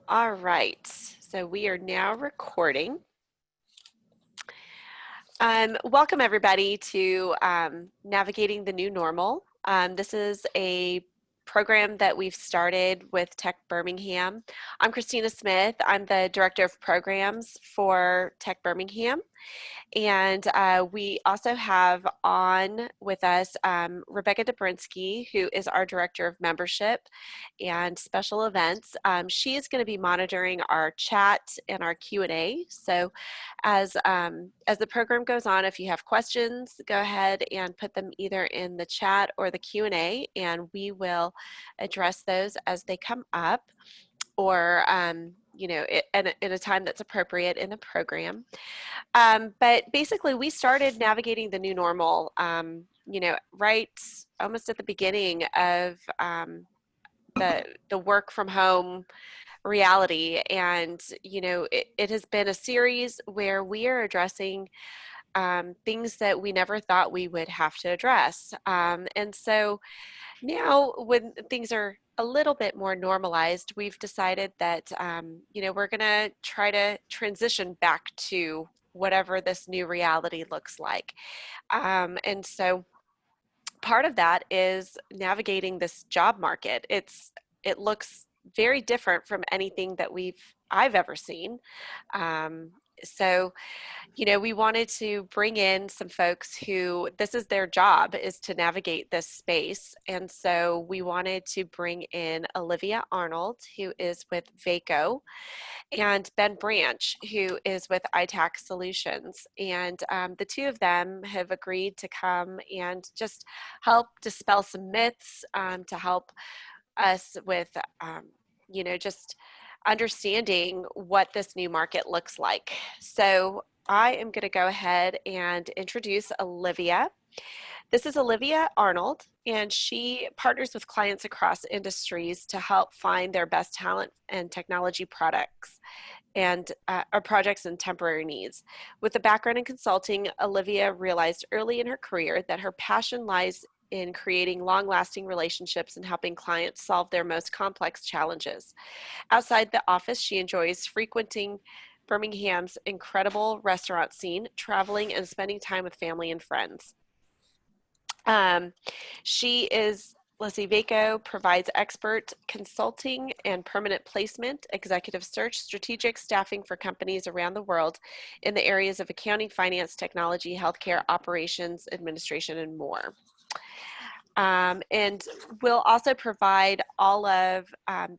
All right, so we are now recording. Welcome everybody to Navigating the New Normal. This is a program that we've started with Tech Birmingham. I'm Christina Smith. I'm the Director of Programs for Tech Birmingham. And we also have on with us Rebecca Dobrinsky, who is our Director of Membership and Special Events. She is going to be monitoring our chat and our Q&A. So as the program goes on, if you have questions, go ahead and put them either in the chat or the Q&A, and we will address those as they come up, or in a time that's appropriate in the program. But basically, we started navigating the new normal, right almost at the beginning of the work from home reality. And, it has been a series where we are addressing things that we never thought we would have to address. And so now, when things are a little bit more normalized, we've decided that, we're going to try to transition back to whatever this new reality looks like. And so part of that is navigating this job market. It looks very different from anything that I've ever seen. Um, so we wanted to bring in some folks who this is their job, is to navigate this space. And so we wanted to bring in Olivia Arnold, who is with Vaco, and Ben Branch, who is with ITAC Solutions. And the two of them have agreed to come and just help dispel some myths, to help us with, just understanding what this new market looks like. So I am going to go ahead and introduce Olivia. This is Olivia Arnold, and she partners with clients across industries to help find their best talent and technology products and or projects and temporary needs. With a background in consulting, Olivia realized early in her career that her passion lies in creating long-lasting relationships and helping clients solve their most complex challenges. Outside the office, she enjoys frequenting Birmingham's incredible restaurant scene, traveling, and spending time with family and friends. Um, she is, let's see, Vaco provides expert consulting and permanent placement, executive search, strategic staffing for companies around the world in the areas of accounting, finance, technology, healthcare, operations, administration, and more. And we'll also provide all of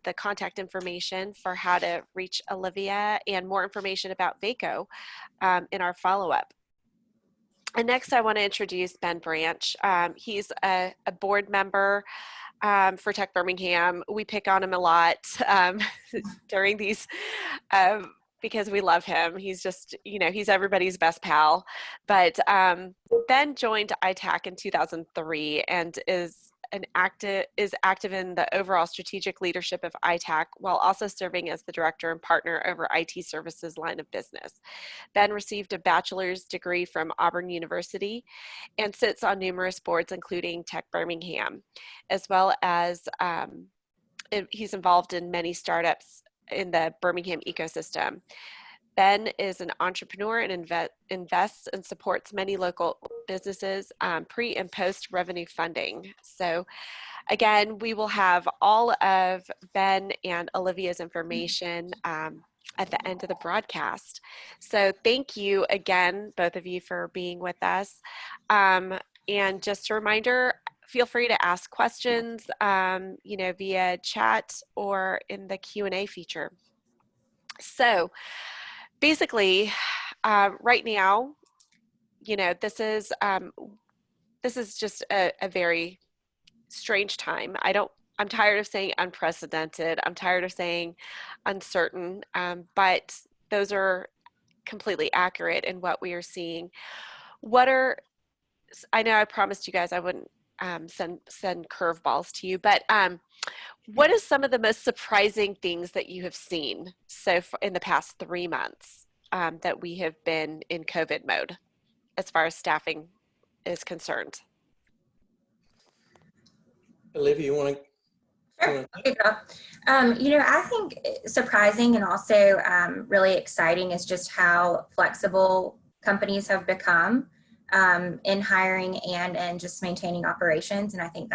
the contact information for how to reach Olivia and more information about Vaco in our follow-up. And next, I want to introduce Ben Branch. He's a board member for Tech Birmingham. We pick on him a lot during these because we love him. He's just, he's everybody's best pal. But Ben joined ITAC in 2003 and is active in the overall strategic leadership of ITAC, while also serving as the director and partner over IT services line of business. Ben received a bachelor's degree from Auburn University and sits on numerous boards, including Tech Birmingham, as well as he's involved in many startups in the Birmingham ecosystem. Ben is an entrepreneur and invests and supports many local businesses pre and post revenue funding. So again, we will have all of Ben and Olivia's information at the end of the broadcast. So thank you again, both of you, for being with us. And just a reminder, feel free to ask questions, via chat or in the Q&A feature. So basically, right now, this is just a very strange time. I'm tired of saying unprecedented. I'm tired of saying uncertain, but those are completely accurate in what we are seeing. I know I promised you guys I wouldn't send curveballs to you, but what is some of the most surprising things that you have seen in the past 3 months that we have been in COVID mode as far as staffing is concerned? Olivia, you want to Sure. I think surprising and also really exciting is just how flexible companies have become in hiring and just maintaining operations. And I think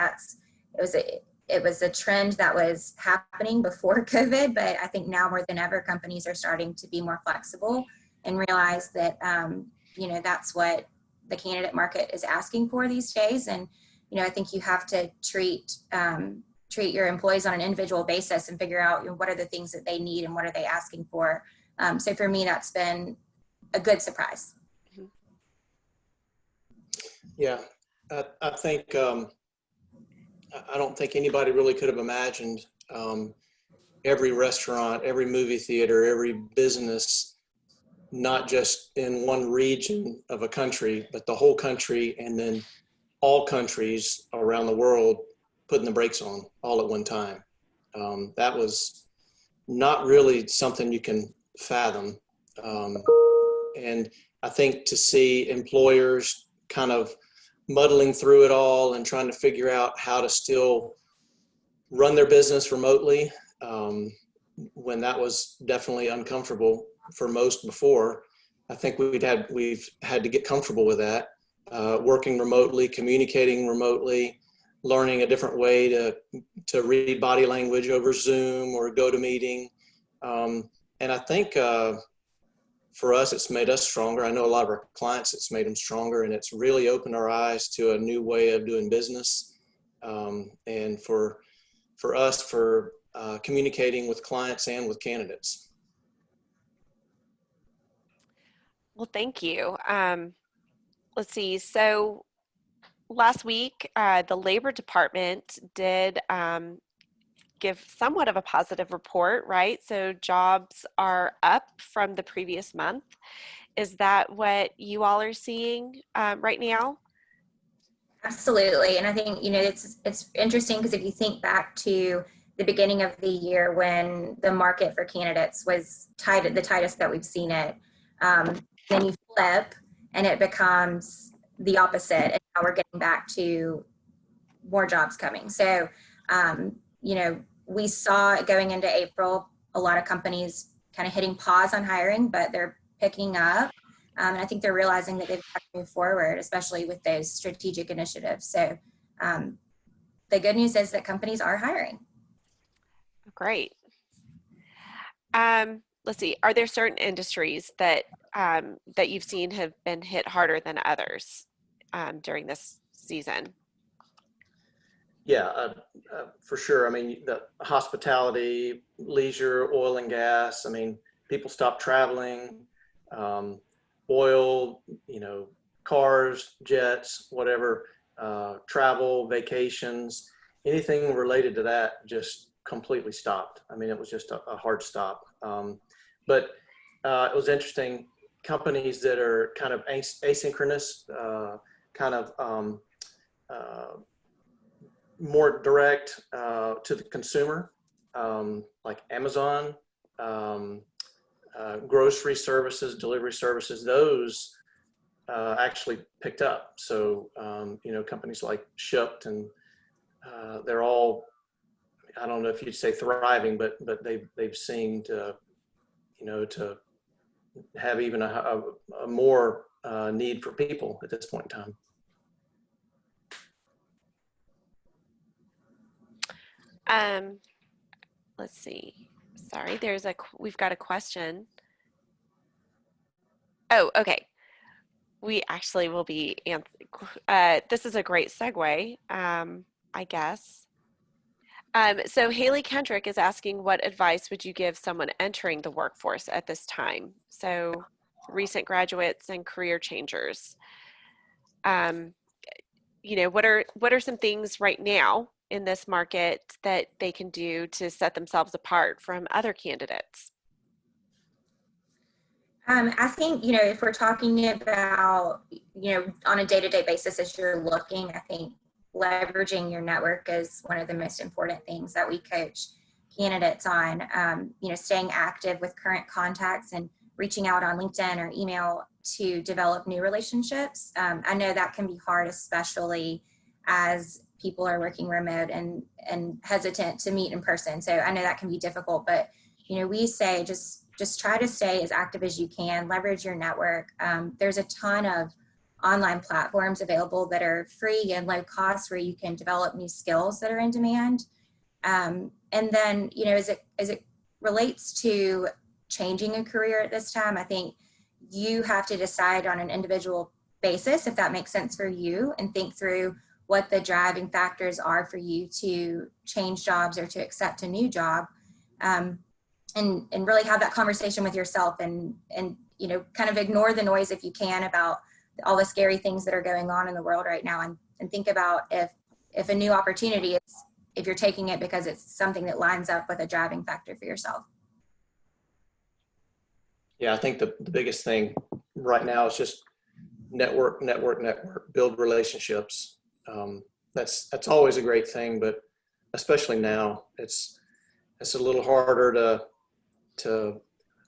it was a trend that was happening before COVID, but I think now more than ever, companies are starting to be more flexible and realize that, that's what the candidate market is asking for these days. And, I think you have to treat your employees on an individual basis and figure out what are the things that they need and what are they asking for. So for me, that's been a good surprise. Yeah, I think, I don't think anybody really could have imagined every restaurant, every movie theater, every business, not just in one region of a country, but the whole country, and then all countries around the world putting the brakes on all at one time. That was not really something you can fathom. And I think to see employers kind of muddling through it all and trying to figure out how to still run their business remotely, when that was definitely uncomfortable for most before. I think we've had to get comfortable with that, working remotely, communicating remotely, learning a different way to read body language over Zoom or GoToMeeting. And I think for us, it's made us stronger. I know a lot of our clients, it's made them stronger, and it's really opened our eyes to a new way of doing business. And for us, for communicating with clients and with candidates. Well, thank you. Let's see. So last week, the Labor Department did give somewhat of a positive report, right? So jobs are up from the previous month. Is that what you all are seeing right now? Absolutely. And I think, it's interesting because if you think back to the beginning of the year when the market for candidates was the tightest that we've seen it, then you flip and it becomes the opposite. And now we're getting back to more jobs coming. So, we saw going into April, a lot of companies kind of hitting pause on hiring, but they're picking up. And I think they're realizing that they've got to move forward, especially with those strategic initiatives. So the good news is that companies are hiring. Great. Let's see. Are there certain industries that that you've seen have been hit harder than others during this season? Yeah, for sure. I mean, the hospitality, leisure, oil and gas. I mean, people stopped traveling. Oil, cars, jets, whatever, travel, vacations, anything related to that just completely stopped. I mean, it was just a hard stop. But it was interesting. Companies that are kind of asynchronous, kind of more direct to the consumer, like Amazon, grocery services, delivery services, those actually picked up. So, companies like Shipt and they're all, I don't know if you'd say thriving, but they've seemed to have even a more need for people at this point in time. Let's see. Sorry, we've got a question. Oh, okay. We actually will be this is a great segue, I guess. So Haley Kendrick is asking, what advice would you give someone entering the workforce at this time? So recent graduates and career changers. What are some things right now in this market that they can do to set themselves apart from other candidates? I think, if we're talking about, on a day-to-day basis as you're looking, I think leveraging your network is one of the most important things that we coach candidates on. Staying active with current contacts and reaching out on LinkedIn or email to develop new relationships. I know that can be hard, especially as people are working remote and hesitant to meet in person. So I know that can be difficult, but we say just try to stay as active as you can, leverage your network. There's a ton of online platforms available that are free and low cost where you can develop new skills that are in demand. And then, as it relates to changing a career at this time, I think you have to decide on an individual basis if that makes sense for you, and think through what the driving factors are for you to change jobs or to accept a new job, and really have that conversation with yourself, and kind of ignore the noise if you can about all the scary things that are going on in the world right now, and think about if a new opportunity is, if you're taking it because it's something that lines up with a driving factor for yourself. Yeah, I think the biggest thing right now is just network, build relationships. That's always a great thing, but especially now, it's a little harder to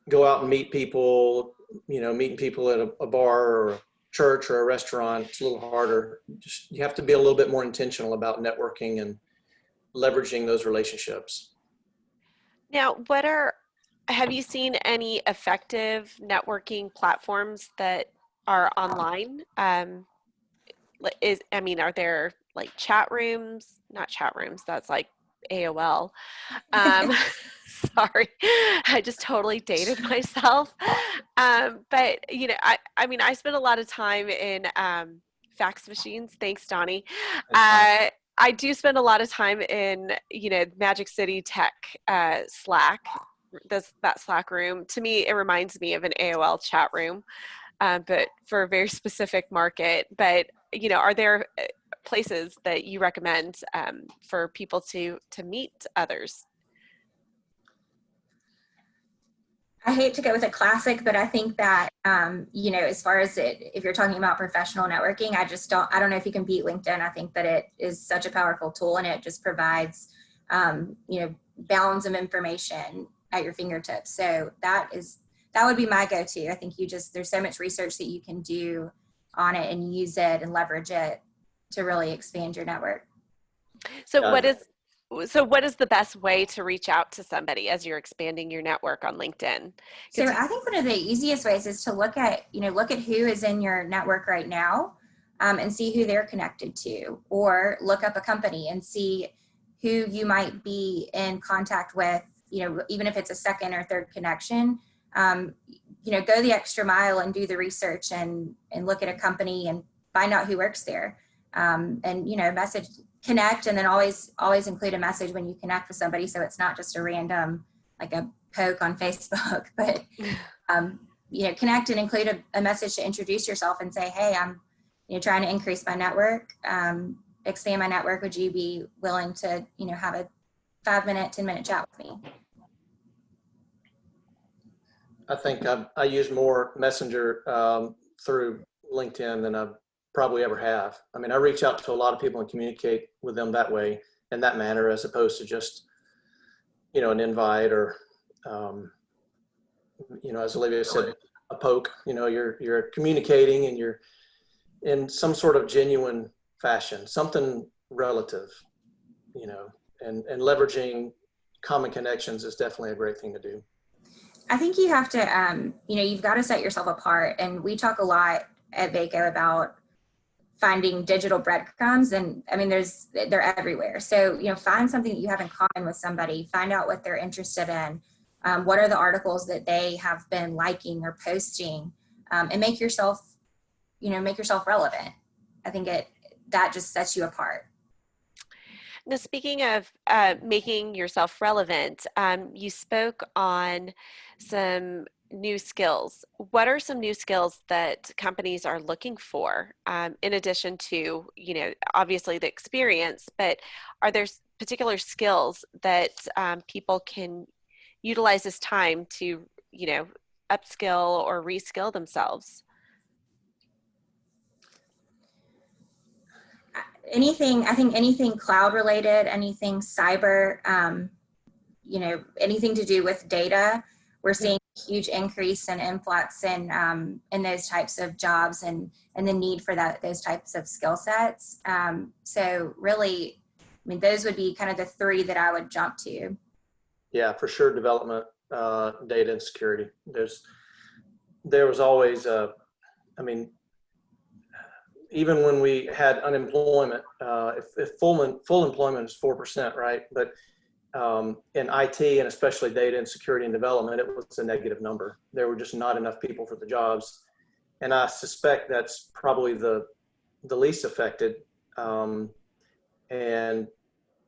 go out and meet people. Meeting people at a bar or a church or a restaurant, it's a little harder. You have to be a little bit more intentional about networking and leveraging those relationships. Now, have you seen any effective networking platforms that are online? Are there like chat rooms? Not chat rooms, that's like AOL. Sorry, I just totally dated myself. But I spend a lot of time in fax machines. Thanks, Donnie. I do spend a lot of time in, Magic City Tech Slack, that Slack room. To me, it reminds me of an AOL chat room, but for a very specific market. But, are there places that you recommend for people to meet others? I hate to go with a classic, but I think that, as far as if you're talking about professional networking, I don't know if you can beat LinkedIn. I think that it is such a powerful tool, and it just provides, bounds of information at your fingertips. So that would be my go-to. I think there's so much research that you can do on it and use it and leverage it to really expand your network. So what is the best way to reach out to somebody as you're expanding your network on LinkedIn? So I think one of the easiest ways is to look at who is in your network right now, and see who they're connected to, or look up a company and see who you might be in contact with, even if it's a second or third connection. Go the extra mile and do the research and look at a company and find out who works there, and connect, and then always include a message when you connect with somebody, so it's not just a random, like a poke on Facebook, but connect and include a message to introduce yourself and say, hey, I'm trying to increase my network, expand my network. Would you be willing to have a 5-minute, 10-minute chat with me? I think I use more Messenger through LinkedIn than I've probably ever have. I mean, I reach out to a lot of people and communicate with them that way, in that manner, as opposed to just, an invite or, as Olivia said, a poke. You're communicating, and you're in some sort of genuine fashion, something relative, and leveraging common connections is definitely a great thing to do. I think you have to, you've got to set yourself apart. And we talk a lot at Vaco about finding digital breadcrumbs, and they're everywhere. So, find something that you have in common with somebody, find out what they're interested in, what are the articles that they have been liking or posting, and make yourself relevant. I think that just sets you apart. Now, speaking of making yourself relevant, you spoke on some new skills. What are some new skills that companies are looking for, in addition to, obviously the experience, but are there particular skills that people can utilize this time to, upskill or reskill themselves? Anything cloud related, anything cyber, anything to do with data, we're seeing a huge increase and influx in those types of jobs and the need for those types of skill sets. So really, I mean, those would be kind of the three that I would jump to. Yeah, for sure. Development, data, and security. There was always I mean, even when we had unemployment, if full employment is 4%, right? But in IT and especially data and security and development, it was a negative number. There were just not enough people for the jobs, and I suspect that's probably the least affected, and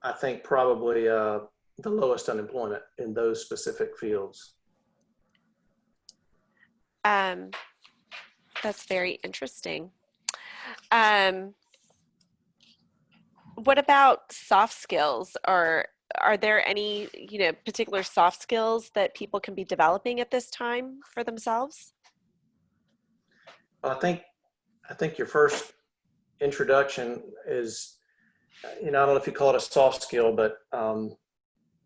I think probably the lowest unemployment in those specific fields. That's very interesting. What about soft skills, or are there any, particular soft skills that people can be developing at this time for themselves? I think your first introduction is, I don't know if you call it a soft skill, but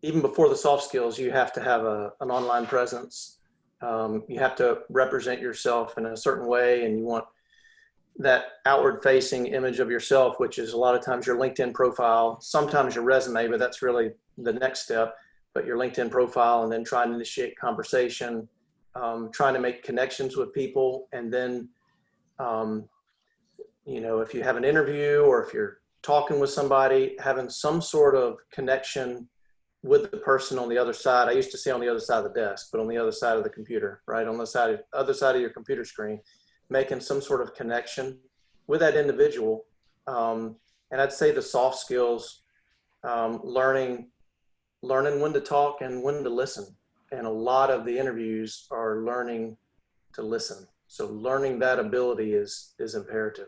even before the soft skills, you have to have an online presence. You have to represent yourself in a certain way, and you want that outward facing image of yourself, which is a lot of times your LinkedIn profile, sometimes your resume, but that's really the next step. But your LinkedIn profile, and then trying to initiate conversation, trying to make connections with people. And then, if you have an interview or if you're talking with somebody, having some sort of connection with the person on the other side. I used to say on the other side of the desk, but on the other side of the computer, right? On the other side of your computer screen, making some sort of connection with that individual. And I'd say the soft skills, learning when to talk and when to listen. And a lot of the interviews are learning to listen. So learning that ability is imperative.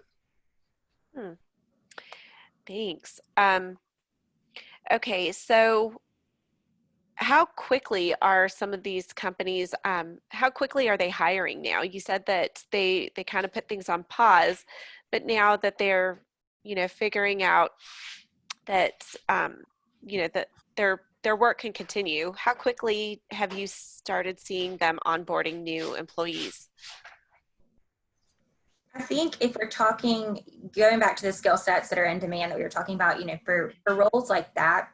Thanks. Okay, so how quickly are some of these companies, how quickly are they hiring now? You said that they kind of put things on pause, but now that they're, figuring out that, that their work can continue, how quickly have you started seeing them onboarding new employees? I think if we're talking, going back to the skill sets that are in demand that we were talking about, for roles like that,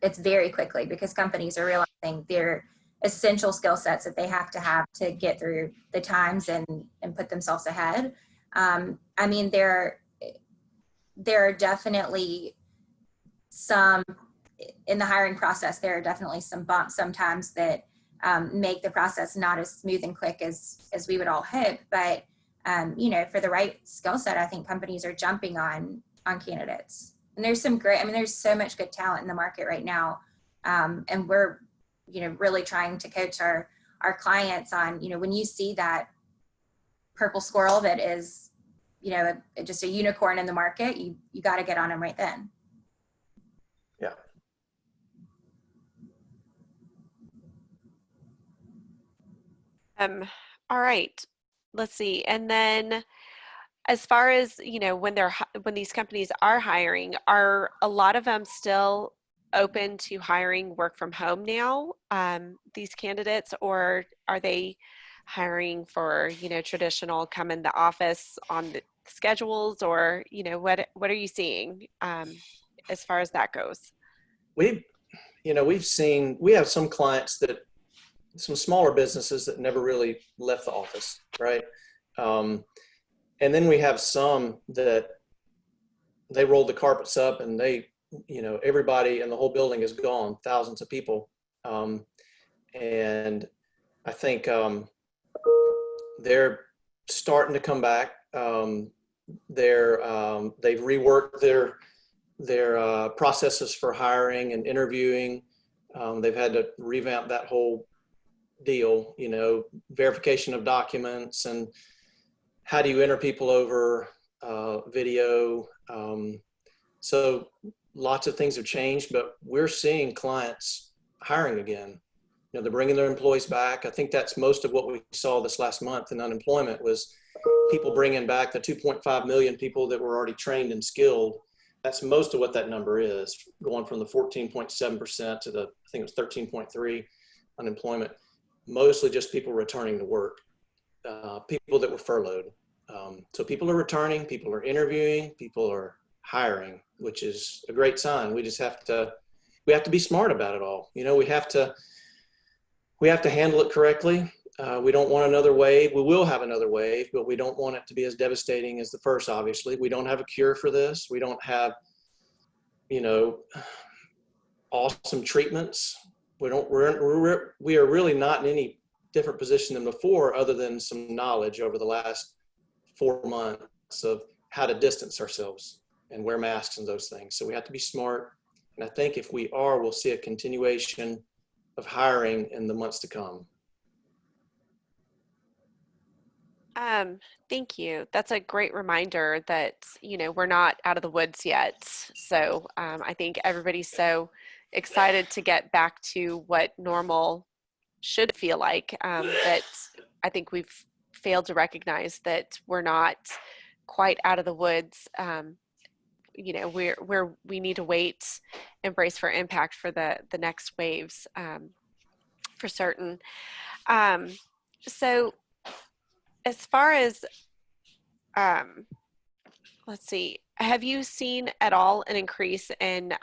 it's very quickly, because companies are realizing they're essential skill sets that they have to get through the times and put themselves ahead. I mean, there are definitely some, in the hiring process, there are definitely some bumps sometimes that make the process not as smooth and quick as we would all hope. But for the right skill set, I think companies are jumping on candidates. And there's there's so much good talent in the market right now. And we're, really trying to coach our clients on, when you see that purple squirrel that is, just a unicorn in the market, you got to get on them right then. Yeah. All right. Let's see. And then as far as, when these companies are hiring, are a lot of them still open to hiring work from home now, these candidates, or are they hiring for, traditional come in the office on the schedules, or, what are you seeing as far as that goes? We have some clients some smaller businesses that never really left the office, right? And then we have some that they rolled the carpets up and everybody in the whole building is gone, thousands of people. And I think they're starting to come back. They've reworked their processes for hiring and interviewing. They've had to revamp that whole deal, verification of documents and how do you enter people over video. So lots of things have changed, but we're seeing clients hiring again. They're bringing their employees back. I think that's most of what we saw this last month in unemployment was people bringing back the 2.5 million people that were already trained and skilled. That's most of what that number is, going from the 14.7% to I think it was 13.3 unemployment. mostly just people returning to work, people that were furloughed. So people are returning, people are interviewing, people are hiring, which is a great sign. We just have to be smart about it all. You know, we have to handle it correctly. We don't want another wave. We will have another wave, but we don't want it to be as devastating as the first, obviously. We don't have a cure for this. We don't have, you know, awesome treatments. We are really not in any different position than before, other than some knowledge over the last 4 months of how to distance ourselves and wear masks and those things. So we have to be smart. And I think if we are, we'll see a continuation of hiring in the months to come. Thank you. That's a great reminder that, you know, we're not out of the woods yet. So I think everybody's so excited to get back to what normal should feel like, that I think we've failed to recognize that we're not quite out of the woods. You know, we need to wait and brace for impact for the next waves, for certain. So as far as, let's see, have you seen at all an increase in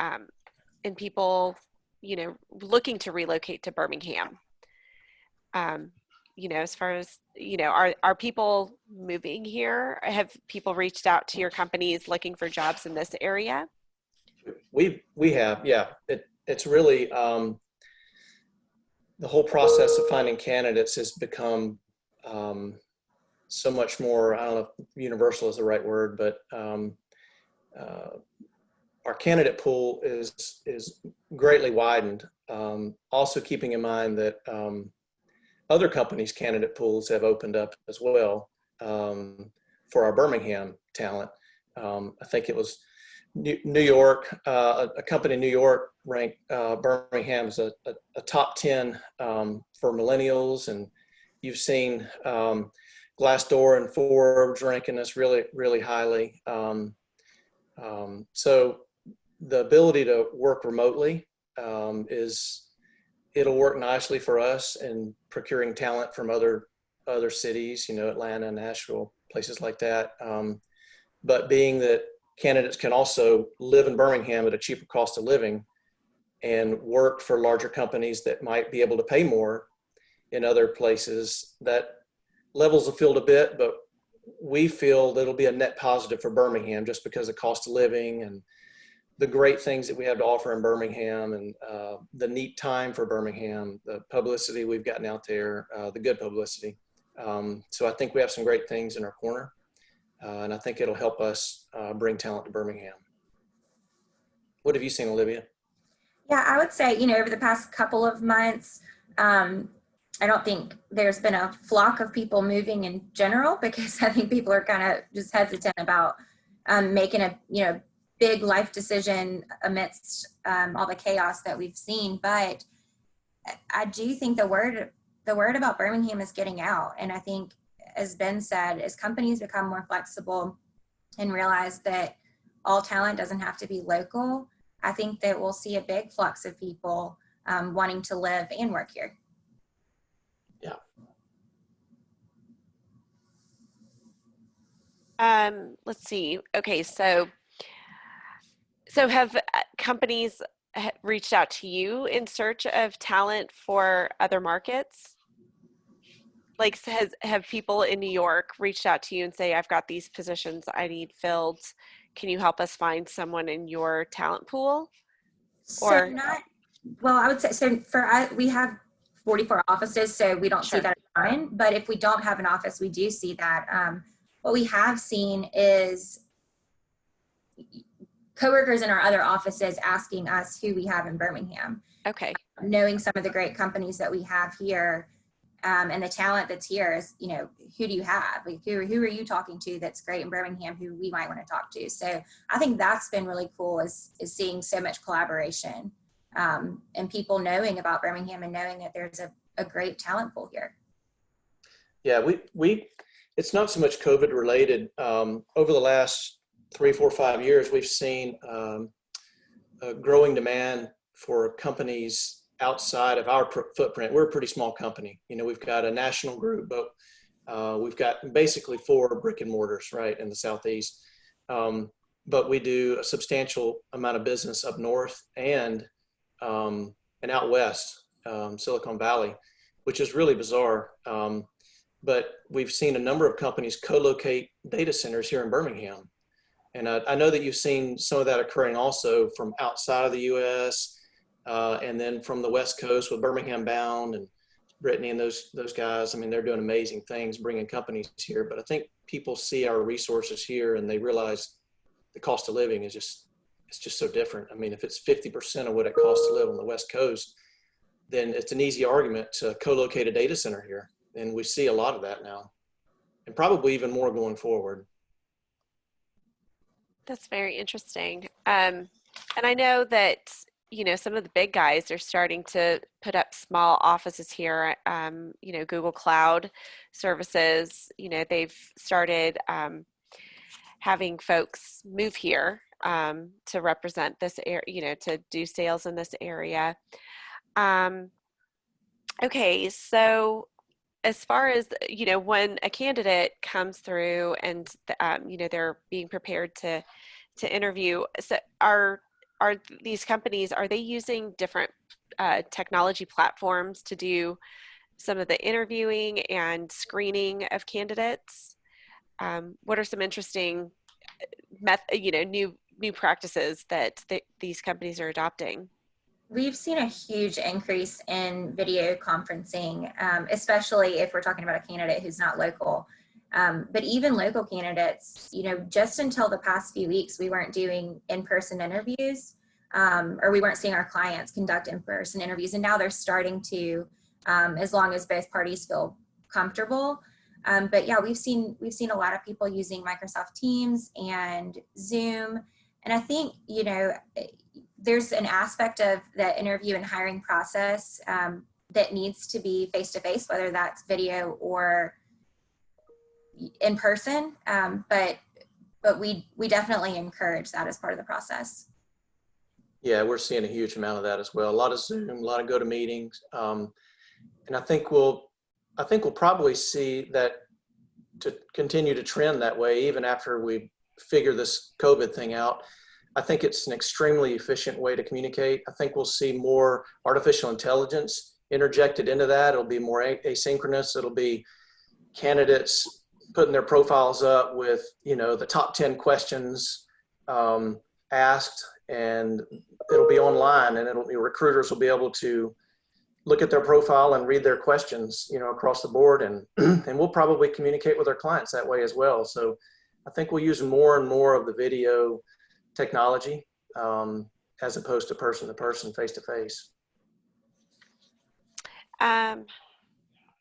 people, you know, looking to relocate to Birmingham? You know, as far as, you know, are people moving here? Have people reached out to your companies looking for jobs in this area? We have, yeah. It's really, the whole process of finding candidates has become so much more, I don't know if universal is the right word, but our candidate pool is greatly widened. Also keeping in mind that other companies' candidate pools have opened up as well, for our Birmingham talent. I think it was New York, a company in New York ranked Birmingham as a top 10 for millennials, and you've seen Glassdoor and Forbes ranking us really, really highly. So the ability to work remotely it'll work nicely for us in procuring talent from other cities, you know, Atlanta, Nashville, places like that. But being that candidates can also live in Birmingham at a cheaper cost of living and work for larger companies that might be able to pay more in other places, that levels the field a bit, but we feel that it'll be a net positive for Birmingham just because of cost of living and the great things that we have to offer in Birmingham, and the neat time for Birmingham, the publicity we've gotten out there, the good publicity. So I think we have some great things in our corner, and I think it'll help us bring talent to Birmingham. What have you seen, Olivia? Yeah, I would say, you know, over the past couple of months, I don't think there's been a flock of people moving in general, because I think people are kind of just hesitant about making a, you know, big life decision amidst all the chaos that we've seen. But I do think the word about Birmingham is getting out. And I think, as Ben said, as companies become more flexible and realize that all talent doesn't have to be local, I think that we'll see a big flux of people wanting to live and work here. Yeah. Let's see. Okay, so have companies reached out to you in search of talent for other markets? Like, have people in New York reached out to you and say, I've got these positions I need filled. Can you help us find someone in your talent pool? So not, well, I would say, so for us, we have 44 offices, so we don't see that a ton, but if we don't have an office, we do see that. What we have seen is coworkers in our other offices asking us who we have in Birmingham. Okay. Knowing some of the great companies that we have here, and the talent that's here is, you know, who do you have? Like, who are you talking to that's great in Birmingham who we might want to talk to? So I think that's been really cool, is seeing so much collaboration, and people knowing about Birmingham and knowing that there's a great talent pool here. Yeah, we it's not so much COVID related. Over the last 3, 4, 5 years, we've seen a growing demand for companies outside of our footprint. We're a pretty small company. You know, we've got a national group, but we've got basically 4 brick and mortars right in the Southeast. But we do a substantial amount of business up north and out west, Silicon Valley, which is really bizarre. But we've seen a number of companies co-locate data centers here in Birmingham. And I know that you've seen some of that occurring also from outside of the U.S. And then from the West Coast with Birmingham Bound and Brittany and those guys. I mean, they're doing amazing things bringing companies here. But I think people see our resources here and they realize the cost of living is just so different. I mean, if it's 50% of what it costs to live on the West Coast, then it's an easy argument to co-locate a data center here. And we see a lot of that now, and probably even more going forward. That's very interesting. And I know that, you know, some of the big guys are starting to put up small offices here. You know, Google Cloud services, you know, they've started having folks move here to represent this area, you know, to do sales in this area. Okay, so as far as, you know, when a candidate comes through and you know, they're being prepared to interview, so are these companies, are they using different technology platforms to do some of the interviewing and screening of candidates? What are some interesting you know, new practices that these companies are adopting? We've seen a huge increase in video conferencing, especially if we're talking about a candidate who's not local. But even local candidates, you know, just until the past few weeks, we weren't doing in-person interviews, or we weren't seeing our clients conduct in-person interviews. And now they're starting to, as long as both parties feel comfortable. But yeah, we've seen a lot of people using Microsoft Teams and Zoom. And I think, you know, there's an aspect of the interview and hiring process that needs to be face-to-face, whether that's video or in person. But we definitely encourage that as part of the process. Yeah, we're seeing a huge amount of that as well. A lot of Zoom, a lot of go-to-meetings. And I think we'll probably see that to continue to trend that way even after we figure this COVID thing out. I think it's an extremely efficient way to communicate. I think we'll see more artificial intelligence interjected into that. It'll be more asynchronous. It'll be candidates putting their profiles up with, you know, the top 10 questions asked, and it'll be online, and recruiters will be able to look at their profile and read their questions, you know, across the board, and we'll probably communicate with our clients that way as well. So I think we'll use more and more of the video technology as opposed to person-to-person, face-to-face.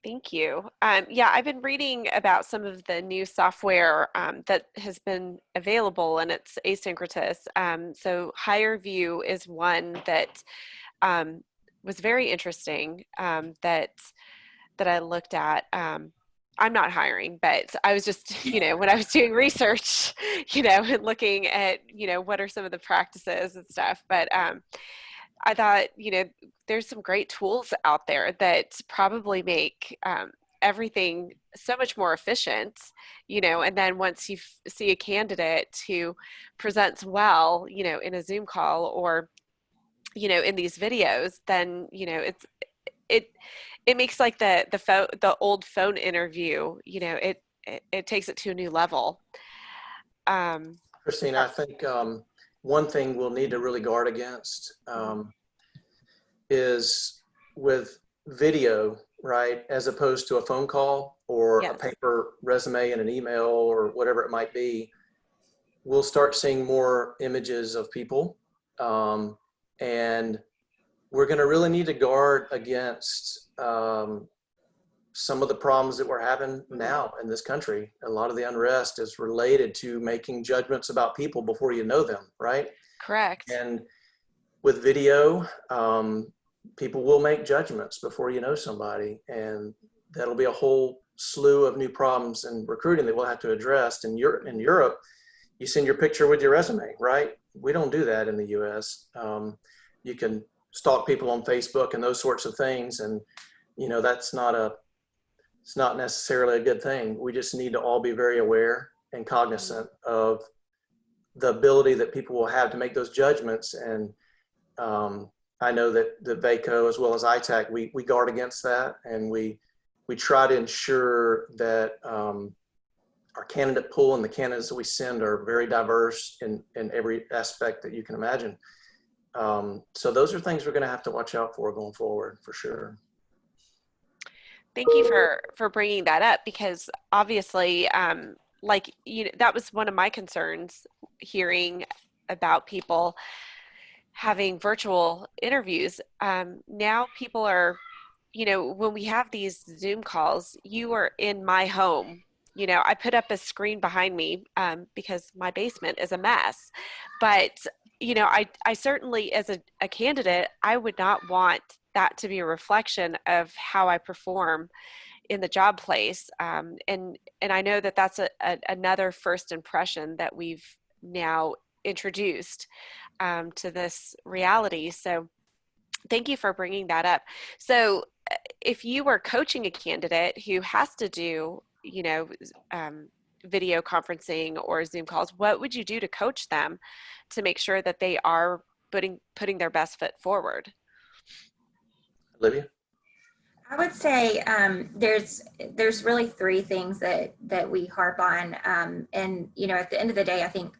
Thank you. Yeah, I've been reading about some of the new software that has been available, and it's asynchronous. So HireVue is one that was very interesting that I looked at. I'm not hiring, but I was just, you know, when I was doing research, you know, and looking at, you know, what are some of the practices and stuff. But I thought, you know, there's some great tools out there that probably make everything so much more efficient, you know, and then once you see a candidate who presents well, you know, in a Zoom call or, you know, in these videos, then, you know, it makes like the old phone interview, you know, it takes it to a new level. Christine, I think one thing we'll need to really guard against is with video, right, as opposed to a phone call or Yes. a paper resume and an email or whatever it might be. We'll start seeing more images of people, and we're going to really need to guard against some of the problems that we're having now in this country. A lot of the unrest is related to making judgments about people before you know them, right? Correct. And with video, people will make judgments before you know somebody, and that'll be a whole slew of new problems in recruiting that we'll have to address. In Europe, you send your picture with your resume, right? We don't do that in the US. You can stalk people on Facebook and those sorts of things. And, you know, it's not necessarily a good thing. We just need to all be very aware and cognizant of the ability that people will have to make those judgments. And I know that the Vaco as well as ITAC, we guard against that, and we try to ensure that our candidate pool and the candidates that we send are very diverse in every aspect that you can imagine. So those are things we're going to have to watch out for going forward, for sure. Thank you for bringing that up, because obviously, like, you know, that was one of my concerns, hearing about people having virtual interviews. Now people are, you know, when we have these Zoom calls, you are in my home. You know, I put up a screen behind me because my basement is a mess. But, you know, I certainly, as a candidate, I would not want that to be a reflection of how I perform in the job place. And I know that that's another first impression that we've now introduced to this reality. So thank you for bringing that up. So if you were coaching a candidate who has to do, you know, video conferencing or Zoom calls, what would you do to coach them to make sure that they are putting their best foot forward? Olivia? I would say there's really three things that we harp on, and you know, at the end of the day, I think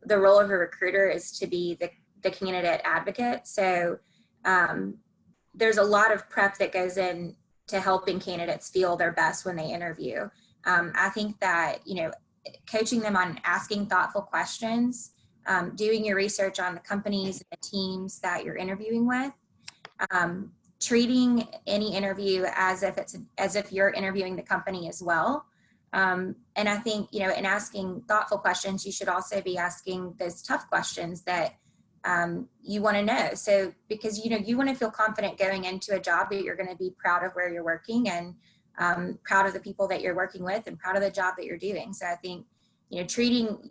the role of a recruiter is to be the candidate advocate. So there's a lot of prep that goes in to helping candidates feel their best when they interview. I think that, you know, coaching them on asking thoughtful questions, doing your research on the companies and the teams that you're interviewing with, treating any interview as if you're interviewing the company as well. And I think, you know, in asking thoughtful questions, you should also be asking those tough questions that you want to know. So, because, you know, you want to feel confident going into a job that you're going to be proud of where you're working, and proud of the people that you're working with, and proud of the job that you're doing. So I think, you know, treating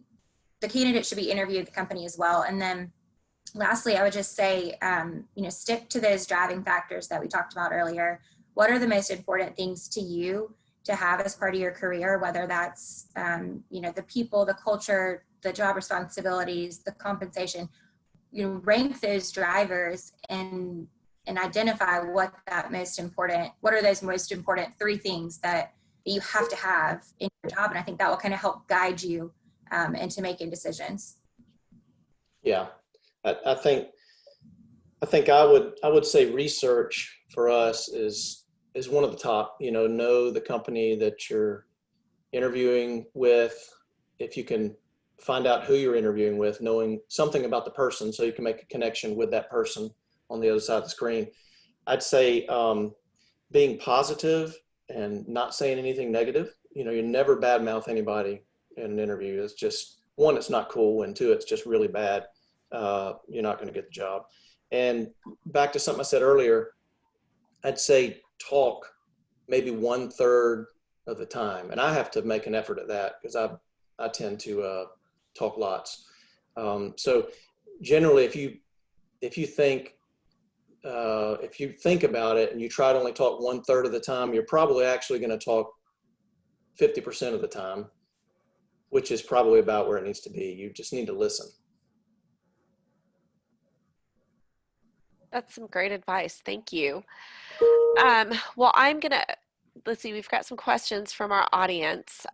the candidate should be interviewed the company as well. And then lastly, I would just say, you know, stick to those driving factors that we talked about earlier. What are the most important things to you to have as part of your career, whether that's, you know, the people, the culture, the job responsibilities, the compensation. You know, rank those drivers and identify what are those most important three things that you have to have in your job. And I think that will kind of help guide you into making decisions. Yeah, I think I would say research for us is one of the top. You know the company that you're interviewing with. If you can find out who you're interviewing with, knowing something about the person so you can make a connection with that person on the other side of the screen. I'd say being positive and not saying anything negative. You know, you never badmouth anybody in an interview. It's just, one, it's not cool, and two, it's just really bad. You're not going to get the job. And back to something I said earlier, I'd say talk maybe 1/3 of the time. And I have to make an effort at that because I tend to talk lots. So generally, if you think about it and you try to only talk 1/3 of the time, you're probably actually going to talk 50% of the time, which is probably about where it needs to be. You just need to listen. That's some great advice. Thank you. Well, let's see, we've got some questions from our audience.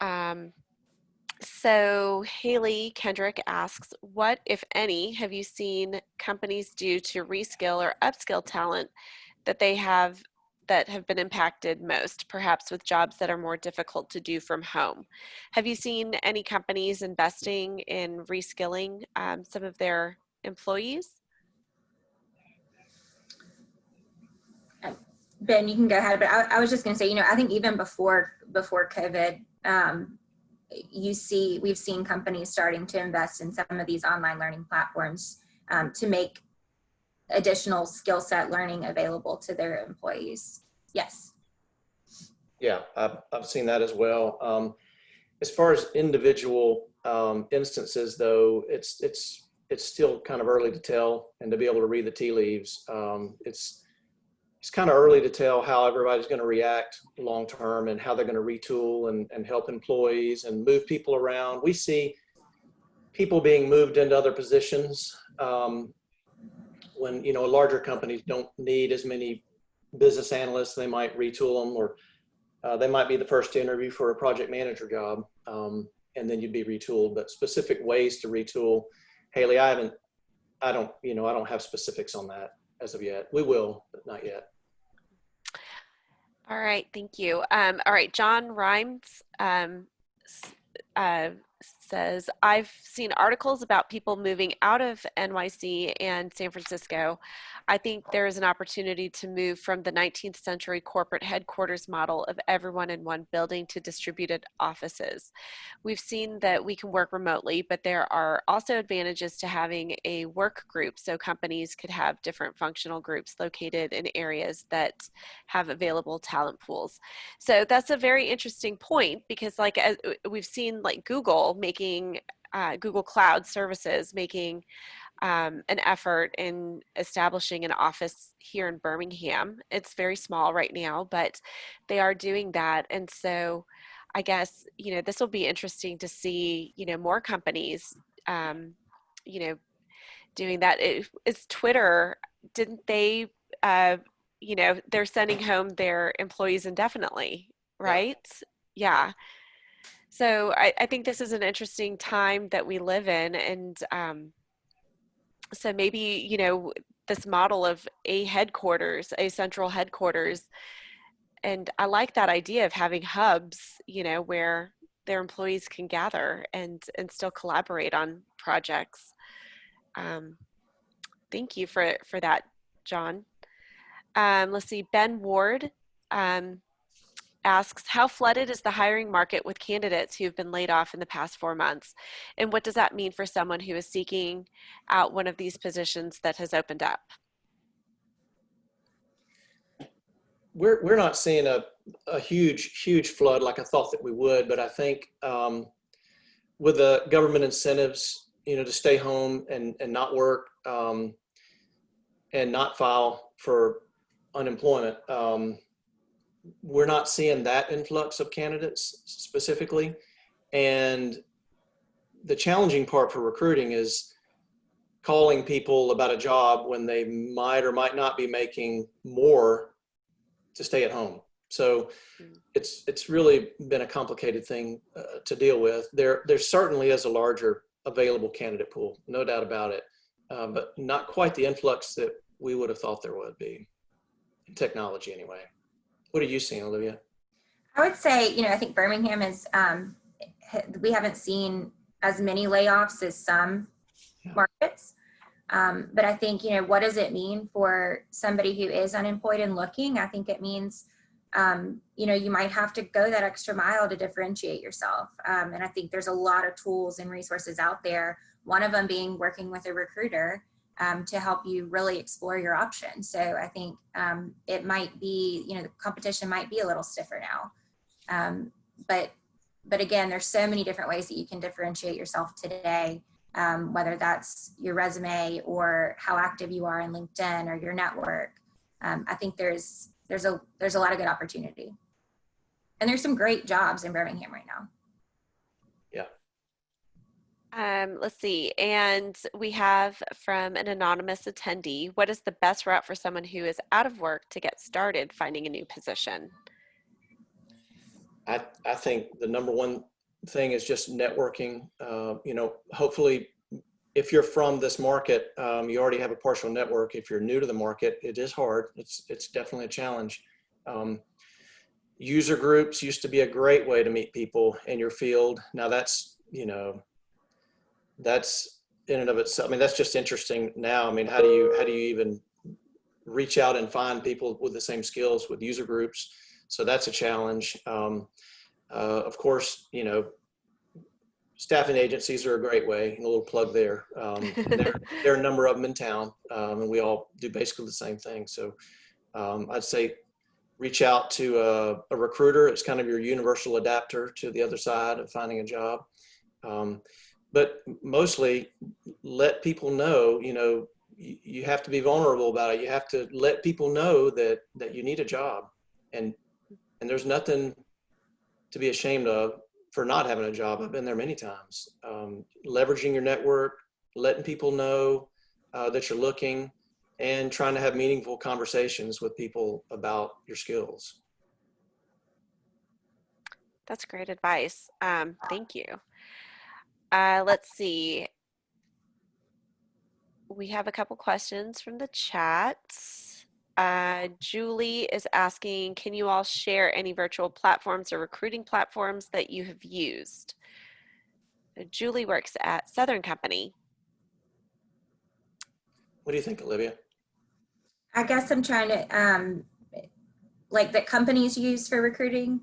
So Haley Kendrick asks, what, if any, have you seen companies do to reskill or upskill talent that have been impacted most, perhaps with jobs that are more difficult to do from home? Have you seen any companies investing in reskilling some of their employees? Ben, you can go ahead, but I was just going to say, you know, I think even before COVID, we've seen companies starting to invest in some of these online learning platforms to make additional skill set learning available to their employees. Yes. Yeah, I've seen that as well. As far as individual instances, though, it's it's still kind of early to tell, and to be able to read the tea leaves. It's kind of early to tell how everybody's going to react long term, and how they're going to retool and help employees and move people around. We see people being moved into other positions when, larger companies don't need as many business analysts. They might retool them, or they might be the first to interview for a project manager job, and then you'd be retooled. But specific ways to retool, Haley, I don't have specifics on that as of yet. We will, but not yet. All right, thank you. All right, John Rhimes says, I've seen articles about people moving out of NYC and San Francisco. I think there is an opportunity to move from the 19th century corporate headquarters model of everyone in one building to distributed offices. We've seen that we can work remotely, but there are also advantages to having a work group, so companies could have different functional groups located in areas that have available talent pools. So that's a very interesting point, because like we've seen like Google making Google Cloud Services making an effort in establishing an office here in Birmingham. It's very small right now, but they are doing that. And so I guess, this will be interesting to see, more companies, doing that. It's Twitter, didn't they, they're sending home their employees indefinitely, right? Yeah. So I think this is an interesting time that we live in. And so maybe, this model of a central headquarters. And I like that idea of having hubs, where their employees can gather and still collaborate on projects. Thank you for that, John. Let's see, Ben Ward asks, how flooded is the hiring market with candidates who have been laid off in the past 4 months? And what does that mean for someone who is seeking out one of these positions that has opened up? We're not seeing a huge flood like I thought that we would, but I think with the government incentives, to stay home and not work and not file for unemployment, we're not seeing that influx of candidates specifically. And the challenging part for recruiting is calling people about a job when they might or might not be making more to stay at home. So it's really been a complicated thing to deal with. There certainly is a larger available candidate pool, no doubt about it, but not quite the influx that we would have thought there would be in technology anyway. What are you seeing, Olivia? I would say, I think Birmingham is, we haven't seen as many layoffs as some markets. But I think, what does it mean for somebody who is unemployed and looking? I think it means, you might have to go that extra mile to differentiate yourself. And I think there's a lot of tools and resources out there. One of them being working with a recruiter to help you really explore your options. So I think it might be, the competition might be a little stiffer now. But again, there's so many different ways that you can differentiate yourself today. Whether that's your resume or how active you are in LinkedIn or your network. I think there's a lot of good opportunity. And there's some great jobs in Birmingham right now. Yeah. Let's see. And we have from an anonymous attendee, what is the best route for someone who is out of work to get started finding a new position? I think the number one thing is just networking. Hopefully if you're from this market, you already have a partial network. If you're new to the market, it is hard. It's definitely a challenge. User groups used to be a great way to meet people in your field. Now that's in and of itself. I mean, that's just interesting now. I mean, how do you even reach out and find people with the same skills with user groups? So that's a challenge. Of course, staffing agencies are a great way, a little plug there. There are a number of them in town, and we all do basically the same thing. So I'd say reach out to a recruiter. It's kind of your universal adapter to the other side of finding a job. but mostly let people know, you have to be vulnerable about it. You have to let people know that you need a job, and there's nothing to be ashamed of for not having a job. I've been there many times. Leveraging your network, letting people know that you're looking, and trying to have meaningful conversations with people about your skills. That's great advice. Thank you. Let's see. We have a couple questions from the chat. Julie is asking, can you all share any virtual platforms or recruiting platforms that you have used? Julie works at Southern Company. What do you think, Olivia? I guess I'm trying to, like that companies use for recruiting.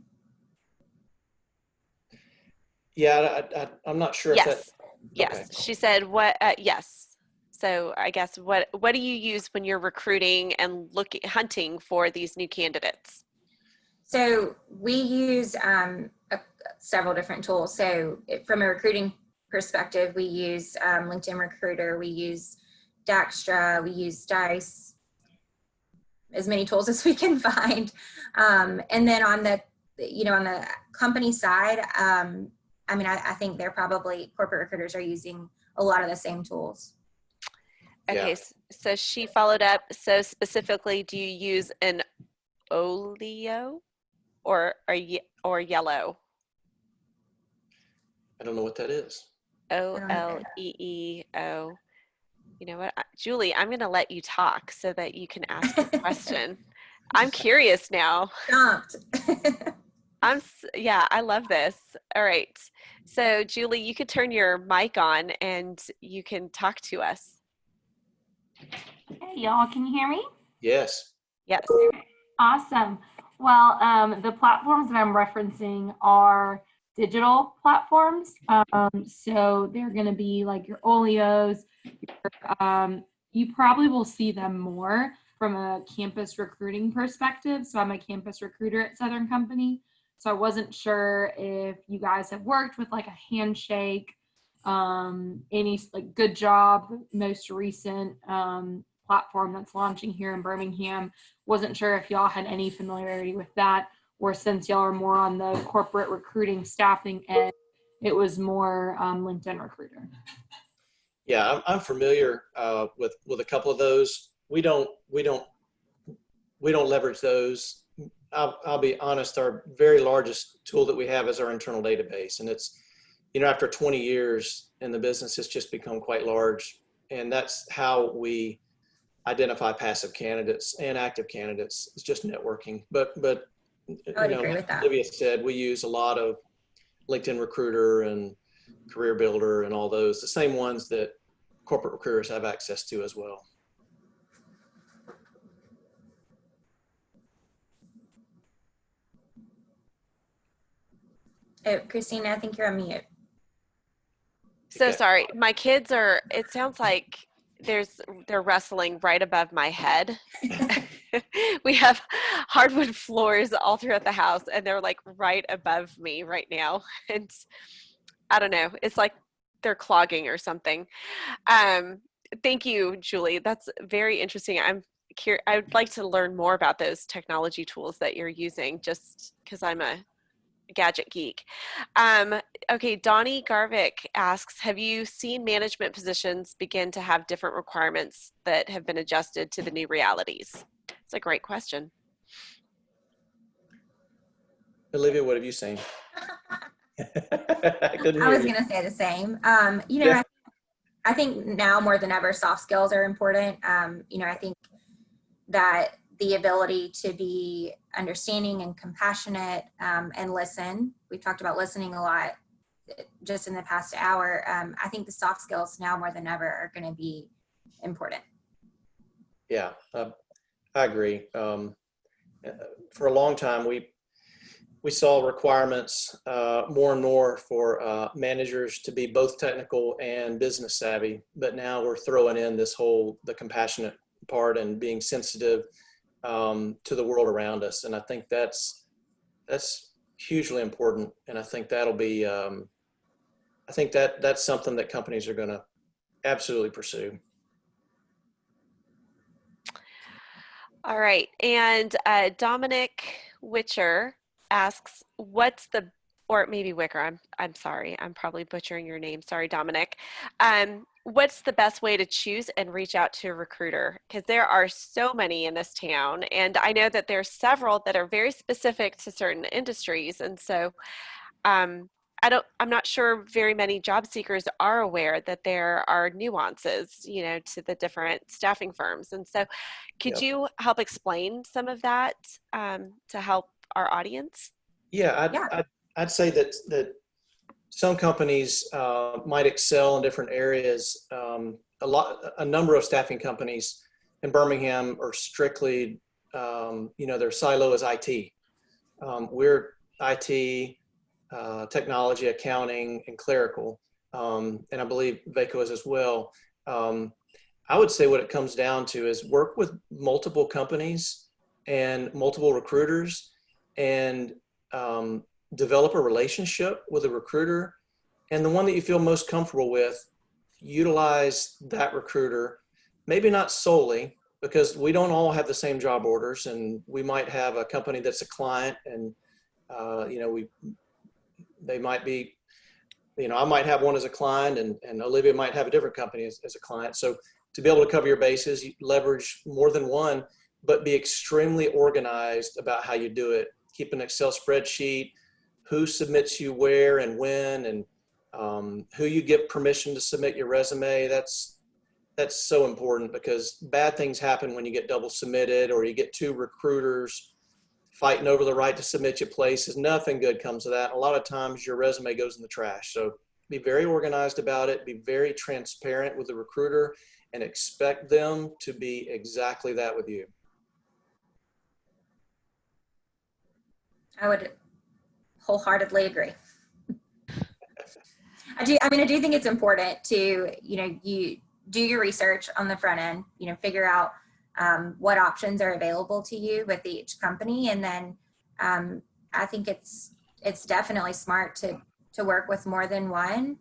Yeah, I'm not sure if that. Yes. Yes. Okay. She said what? Yes. So I guess what do you use when you're recruiting and hunting for these new candidates? So we use several different tools. So from a recruiting perspective, we use LinkedIn Recruiter, we use Daxtra, we use Dice, as many tools as we can find. And then on the, on the company side, I think they're probably, corporate recruiters are using a lot of the same tools. Okay, Yeah. so she followed up. So specifically, do you use an Olio or yellow? I don't know what that is. OLEEO. You know what, Julie, I'm going to let you talk so that you can ask your question. I'm curious now. Stumped. Yeah, I love this. All right. So Julie, you could turn your mic on and you can talk to us. Hey, y'all, can you hear me? Yes. Yes. Awesome. Well, the platforms that I'm referencing are digital platforms. So they're going to be like your Olios. You probably will see them more from a campus recruiting perspective. So I'm a campus recruiter at Southern Company. So I wasn't sure if you guys have worked with like a Handshake, any like Good Job, most recent platform that's launching here in Birmingham. Wasn't sure if y'all had any familiarity with that, or since y'all are more on the corporate recruiting staffing end, it was more LinkedIn Recruiter. Yeah, I'm familiar with a couple of those. We don't leverage those. I'll be honest. Our very largest tool that we have is our internal database, and it's, after 20 years in the business, it's just become quite large, and that's how we identify passive candidates and active candidates. It's just networking. But I would agree with that. Olivia said, we use a lot of LinkedIn Recruiter and Career Builder and all those, the same ones that corporate recruiters have access to as well. Oh, Christina, I think you're on mute. So Okay. sorry. My kids are, it sounds like they're wrestling right above my head. We have hardwood floors all throughout the house and they're like right above me right now. And I don't know, it's like they're clogging or something. Thank you, Julie. That's very interesting. I would like to learn more about those technology tools that you're using, just because I'm a gadget geek. Okay, Donnie Garvik asks, have you seen management positions begin to have different requirements that have been adjusted to the new realities? It's a great question. Olivia, what have you seen? I was going to say the same. Yeah. I think now more than ever, soft skills are important. I think that the ability to be understanding and compassionate and listen. We've talked about listening a lot just in the past hour. I think the soft skills now more than ever are going to be important. Yeah, I agree. For a long time, we saw requirements more and more for managers to be both technical and business savvy, but now we're throwing in the compassionate part and being sensitive to the world around us. And I think that's hugely important. And I think that'll be I think that that's something that companies are going to absolutely pursue. All right. And Dominic Witcher asks, or maybe Wicker, I'm sorry, I'm probably butchering your name. Sorry, Dominic. What's the best way to choose and reach out to a recruiter? Because there are so many in this town, and I know that there's several that are very specific to certain industries. And so um, I'm not sure very many job seekers are aware that there are nuances, to the different staffing firms. And so could Yep. you help explain some of that to help our audience? Yeah, Yeah. I'd say that some companies might excel in different areas. A number of staffing companies in Birmingham are strictly, their silo is IT. We're IT, technology, accounting, and clerical, and I believe Vaco is as well. I would say what it comes down to is work with multiple companies and multiple recruiters, and develop a relationship with a recruiter, and the one that you feel most comfortable with, utilize that recruiter. Maybe not solely, because we don't all have the same job orders, and we might have a company that's a client, and they might be, I might have one as a client, and Olivia might have a different company as a client. So to be able to cover your bases, you leverage more than one, but be extremely organized about how you do it. Keep an Excel spreadsheet, who submits you where and when, and who you give permission to submit your resume. That's so important, because bad things happen when you get double submitted, or you get two recruiters fighting over the right to submit you places. Nothing good comes of that. A lot of times your resume goes in the trash. So be very organized about it. Be very transparent with the recruiter, and expect them to be exactly that with you. I would wholeheartedly agree. I do think it's important to, you do your research on the front end, figure out what options are available to you with each company. And then I think it's definitely smart to work with more than one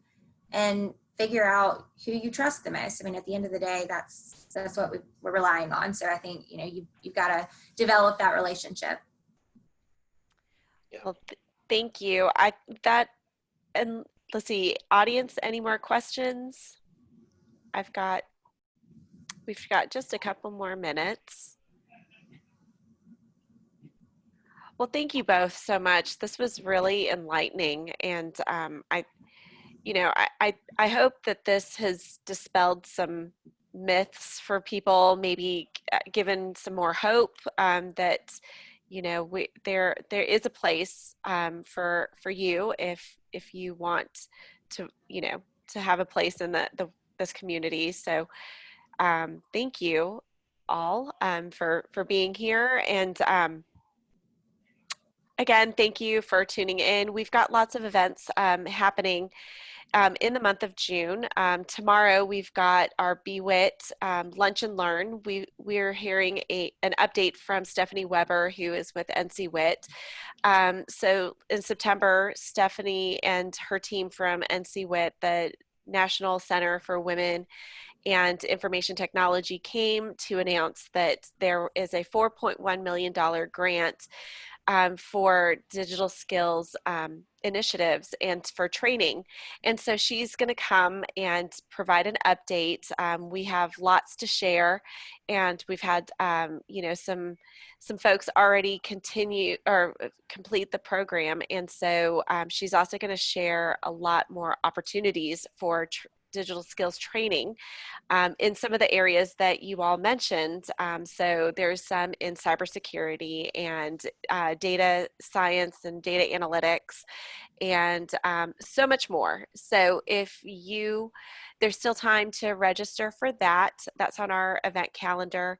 and figure out who you trust the most. I mean, at the end of the day, that's what we're relying on. So I think, you've got to develop that relationship. Yeah. Well, thank you. And let's see, audience, any more questions? We've got just a couple more minutes. Well, thank you both so much. This was really enlightening, and I hope that this has dispelled some myths for people, maybe given some more hope that there is a place for you if you want to to have a place in this community. So thank you all for being here, and again, thank you for tuning in. We've got lots of events happening in the month of June. Tomorrow we've got our BWIT Lunch and Learn. We're hearing an update from Stephanie Weber, who is with NC WIT. So in September, Stephanie and her team from NC WIT, the National Center for Women and Information Technology, came to announce that there is a $4.1 million grant for digital skills initiatives and for training. And so she's going to come and provide an update. We have lots to share, and we've had some folks already continue or complete the program. And so she's also going to share a lot more opportunities for digital skills training in some of the areas that you all mentioned. So there's some in cybersecurity and data science and data analytics, and so much more. So there's still time to register for that. That's on our event calendar.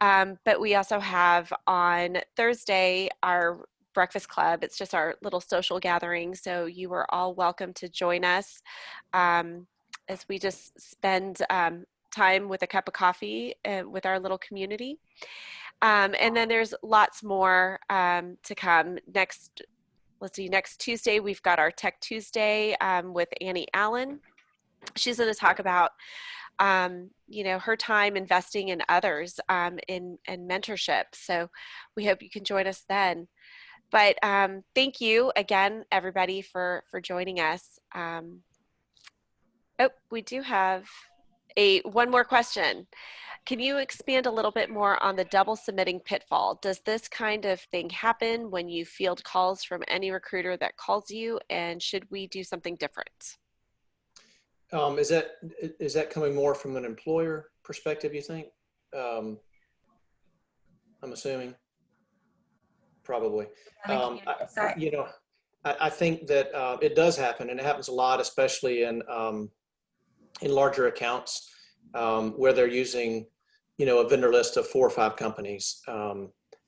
But we also have on Thursday our breakfast club. It's just our little social gathering. So you are all welcome to join us as we just spend time with a cup of coffee with our little community. And then there's lots more to come. Next let's see, next Tuesday, we've got our Tech Tuesday with Annie Allen. She's going to talk about, her time investing in others in mentorship. So we hope you can join us then. But thank you again, everybody, for joining us. We do have one more question. Can you expand a little bit more on the double submitting pitfall? Does this kind of thing happen when you field calls from any recruiter that calls you, and should we do something different? Is that coming more from an employer perspective, you think? I'm assuming. Probably. I think that it does happen, and it happens a lot, especially in larger accounts where they're using, a vendor list of 4 or 5 companies.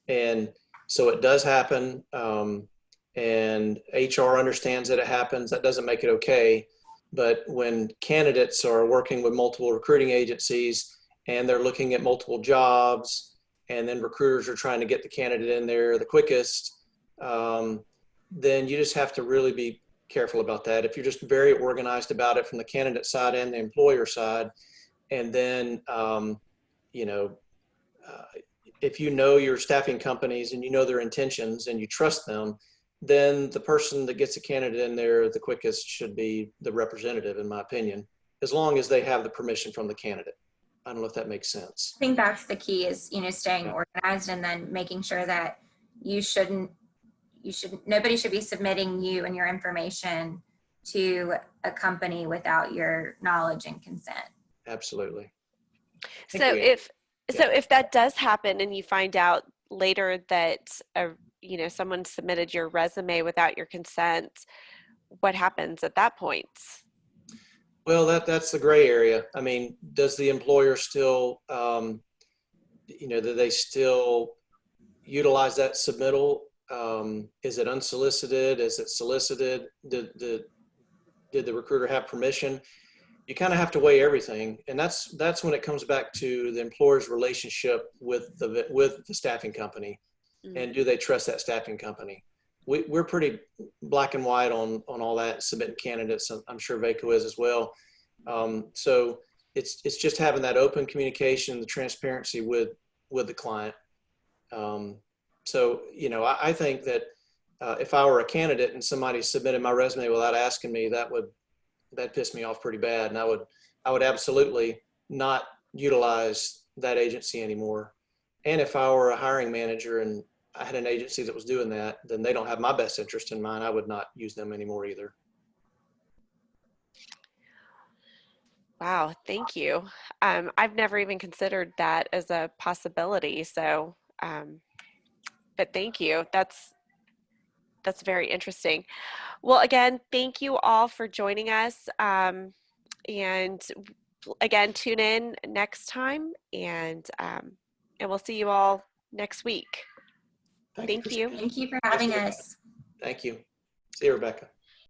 And so it does happen, and HR understands that it happens. That doesn't make it okay. But when candidates are working with multiple recruiting agencies and they're looking at multiple jobs, and then recruiters are trying to get the candidate in there the quickest, then you just have to really be careful about that. If you're just very organized about it from the candidate side and the employer side, and then, if you know your staffing companies and you know their intentions and you trust them, then the person that gets a candidate in there the quickest should be the representative, in my opinion, as long as they have the permission from the candidate. I don't know if that makes sense. I think that's the key is, staying organized and then making sure that nobody should be submitting you and your information to a company without your knowledge and consent. Absolutely. So if that does happen and you find out later that someone submitted your resume without your consent, what happens at that point? Well, that's the gray area. I mean, does the employer still, do they still utilize that submittal? Is it unsolicited? Is it solicited? Did the recruiter have permission? You kind of have to weigh everything, and that's when it comes back to the employer's relationship with the staffing company, and do they trust that staffing company? We're pretty black and white on all that, submitting candidates. I'm sure Vaco is as well. So it's just having that open communication, the transparency with the client. So I think that if I were a candidate and somebody submitted my resume without asking me, that pissed me off pretty bad, and I would absolutely not utilize that agency anymore. And if I were a hiring manager and I had an agency that was doing that, then they don't have my best interest in mind. I would not use them anymore either. Wow, thank you. I've never even considered that as a possibility. So, but thank you. That's very interesting. Well, again, thank you all for joining us. And again, tune in next time, and we'll see you all next week. Thank you. Thank you for having us. Thank you. See you, Rebecca.